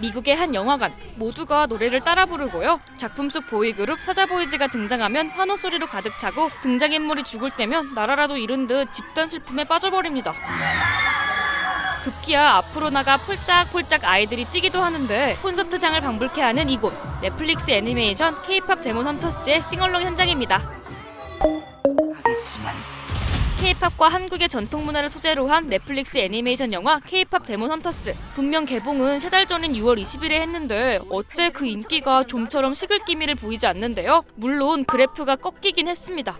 미국의 한 영화관, 모두가 노래를 따라 부르고요. 작품 속 보이그룹 사자보이즈가 등장하면 환호 소리로 가득 차고 등장인물이 죽을 때면 나라라도 잃은 듯 집단 슬픔에 빠져버립니다. 급기야 앞으로 나가 폴짝폴짝 아이들이 뛰기도 하는데 콘서트장을 방불케 하는 이곳, 넷플릭스 애니메이션 K-팝 데몬 헌터스의 싱얼롱 현장입니다. K-팝과 한국의 전통 문화를 소재로 한 넷플릭스 애니메이션 영화 K-팝 데몬 헌터스. 분명 개봉은 3달 전인 6월 20일에 했는데 어째 그 인기가 좀처럼 식을 기미를 보이지 않는데요. 물론 그래프가 꺾이긴 했습니다.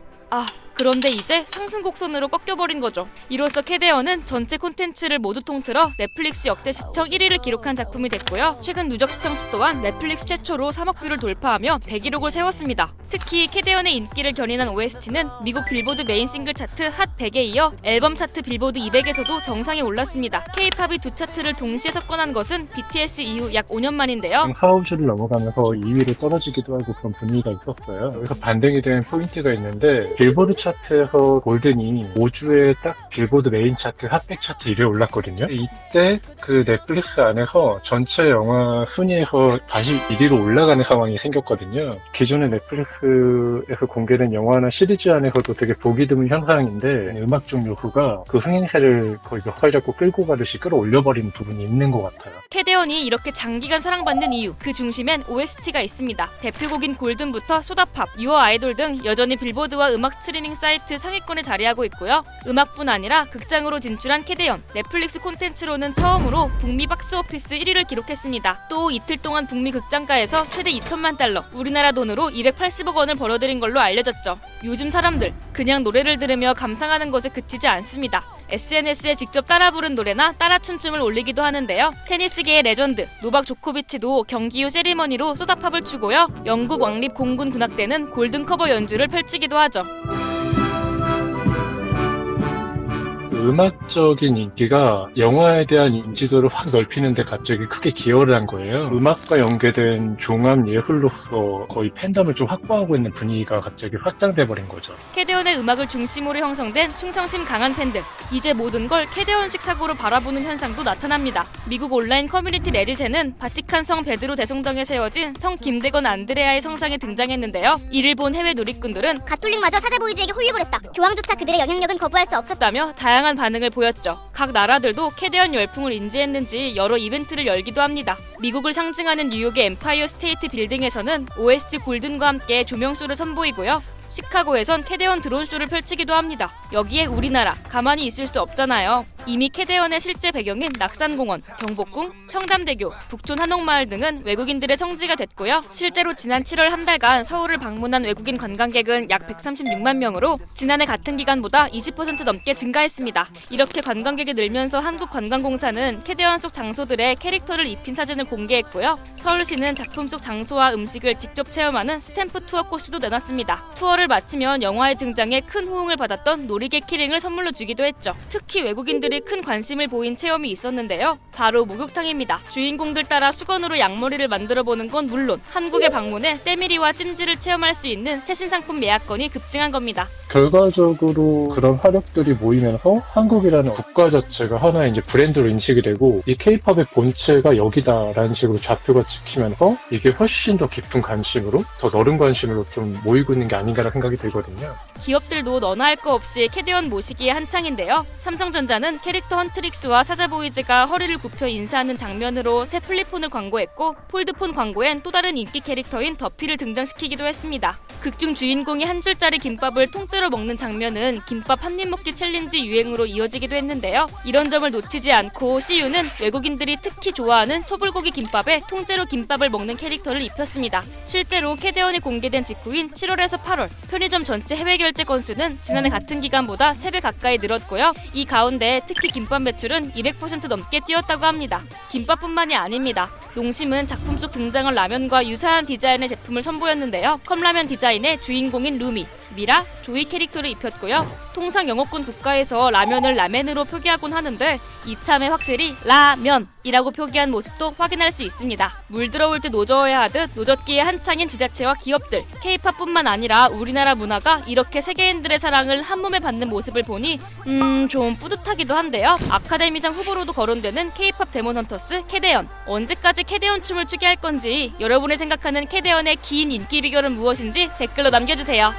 그런데 이제 상승 곡선으로 꺾여버린 거죠. 이로써 캐데언은 전체 콘텐츠를 모두 통틀어 넷플릭스 역대 시청 1위를 기록한 작품이 됐고요. 최근 누적 시청수 또한 넷플릭스 최초로 3억 뷰를 돌파하며 대기록을 세웠습니다. 특히 캐데언의 인기를 견인한 OST는 미국 빌보드 메인 싱글 차트 핫 100에 이어 앨범 차트 빌보드 200에서도 정상에 올랐습니다. K-팝이 두 차트를 동시에 석권한 것은 BTS 이후 약 5년 만인데요. 하우즈를 넘어가면서 2위로 떨어지기도 하고 그런 분위기가 있었어요. 여기서 반등이 된 포인트가 있는데 빌보드 차트에서 골든이 5주에 딱 빌보드 메인 차트, 핫100 차트 1위에 올랐거든요. 이때 그 넷플릭스 안에서 전체 영화 순위에서 다시 1위로 올라가는 상황이 생겼거든요. 기존의 넷플릭스에서 공개된 영화나 시리즈 안에서도 되게 보기 드문 현상인데 음악 중 요소가 그 흥행세를 거의 몇 살 잡고 끌고 가듯이 끌어올려버리는 부분이 있는 것 같아요. 캐데언이 이렇게 장기간 사랑받는 이유, 그 중심엔 OST가 있습니다. 대표곡인 골든부터 소다팝, 유어 아이돌 등 여전히 빌보드와 음악 스트리밍 사이트 상위권에 자리하고 있고요. 음악뿐 아니라 극장으로 진출한 캐데언, 넷플릭스 콘텐츠로는 처음으로 북미 박스오피스 1위를 기록했습니다. 또 이틀 동안 북미 극장가에서 최대 2천만 달러, 우리나라 돈으로 280억 원을 벌어들인 걸로 알려졌죠. 요즘 사람들, 그냥 노래를 들으며 감상하는 것에 그치지 않습니다. SNS에 직접 따라 부른 노래나 따라 춘춤을 올리기도 하는데요. 테니스계의 레전드 노박 조코비치도 경기 후 세리머니로 소다팝을 추고요. 영국 왕립 공군 군악대는 골든 커버 연주를 펼치기도 하죠. 음악적인 인기가 영화에 대한 인지도를 확 넓히는데 갑자기 크게 기여를 한 거예요. 음악과 연계된 종합 예술로서 거의 팬덤을 좀 확보하고 있는 분위기가 갑자기 확장돼 버린 거죠. 캐데언의 음악을 중심으로 형성된 충성심 강한 팬들, 이제 모든 걸 캐데언식 사고로 바라보는 현상도 나타납니다. 미국 온라인 커뮤니티 레딧에는 바티칸 성 베드로 대성당에 세워진 성 김대건 안드레아의 성상이 등장했는데요. 이를 본 해외 누리꾼들은 가톨릭마저 사자보이즈에게 홀리버렸다. 교황조차 그들의 영향력은 거부할 수 없었다며 다양한 반응을 보였죠. 각 나라들도 캐데언 열풍을 인지했는지 여러 이벤트를 열기도 합니다. 미국을 상징하는 뉴욕의 엠파이어 스테이트 빌딩에서는 OST 골든과 함께 조명쇼를 선보이고요. 시카고에선 캐데언 드론쇼를 펼치기도 합니다. 여기에 우리나라, 가만히 있을 수 없잖아요. 이미 캐데언의 실제 배경인 낙산공원, 경복궁, 청담대교, 북촌 한옥마을 등은 외국인들의 성지가 됐고요. 실제로 지난 7월 한 달간 서울을 방문한 외국인 관광객은 약 136만 명으로 지난해 같은 기간보다 20% 넘게 증가했습니다. 이렇게 관광객이 늘면서 한국관광공사는 캐데언 속 장소들의 캐릭터를 입힌 사진을 공개했고요. 서울시는 작품 속 장소와 음식을 직접 체험하는 스탬프 투어 코스도 내놨습니다. 투어를 마치면 영화에 등장해 큰 호응을 받았던 놀이개 키링을 선물로 주기도 했죠. 특히 외국인들이 큰 관심을 보인 체험이 있었는데요. 바로 목욕탕입니다. 주인공들 따라 수건으로 양머리를 만들어보는 건 물론 한국에 방문해 때밀이와 찜질을 체험할 수 있는 새신상품 예약건이 급증한 겁니다. 결과적으로 그런 화력들이 모이면서 한국이라는 국가 자체가 하나의 이제 브랜드로 인식이 되고 이 K-팝의 본체가 여기다라는 식으로 좌표가 찍히면서 이게 훨씬 더 깊은 관심으로 더 넓은 관심으로 좀 모이고 있는 게 아닌가라는 생각이 들거든요. 기업들도 너나 할 거 없이 캐데언 모시기에 한창인데요. 삼성전자는 캐릭터 헌트릭스와 사자보이즈가 허리를 굽혀 인사하는 장면으로 새 플립폰을 광고했고 폴드폰 광고엔 또 다른 인기 캐릭터인 더피를 등장시키기도 했습니다. 극중 주인공이 한 줄짜리 김밥을 통째로 먹는 장면은 김밥 한 입 먹기 챌린지 유행으로 이어지기도 했는데요. 이런 점을 놓치지 않고 CU는 외국인들이 특히 좋아하는 소불고기 김밥에 통째로 김밥을 먹는 캐릭터를 입혔습니다. 실제로 캐데언이 공개된 직후인 7월에서 8월 편의점 전체 해외 결제 건수는 지난해 같은 기간보다 3배 가까이 늘었고요. 이 가운데 특히 김밥 매출은 200% 넘게 뛰었다고 합니다. 김밥뿐만이 아닙니다. 농심은 작품 속 등장한 라면과 유사한 디자인의 제품을 선보였는데요. 컵라면 디자인의 주인공인 루미, 미라, 조이 캐릭터를 입혔고요. 통상 영어권 국가에서 라면을 라멘으로 표기하곤 하는데 이참에 확실히 라면이라고 표기한 모습도 확인할 수 있습니다. 물 들어올 때 노져야 하듯 노젓기에 한창인 지자체와 기업들, K-팝뿐만 아니라 우리나라 문화가 이렇게 세계인들의 사랑을 한몸에 받는 모습을 보니 좀 뿌듯하기도 한데요. 아카데미상 후보로도 거론되는 K-팝 데몬 헌터스 캐데언. 언제까지 캐데언 춤을 추게 할 건지 여러분이 생각하는 캐데언의 긴 인기 비결은 무엇인지 댓글로 남겨주세요.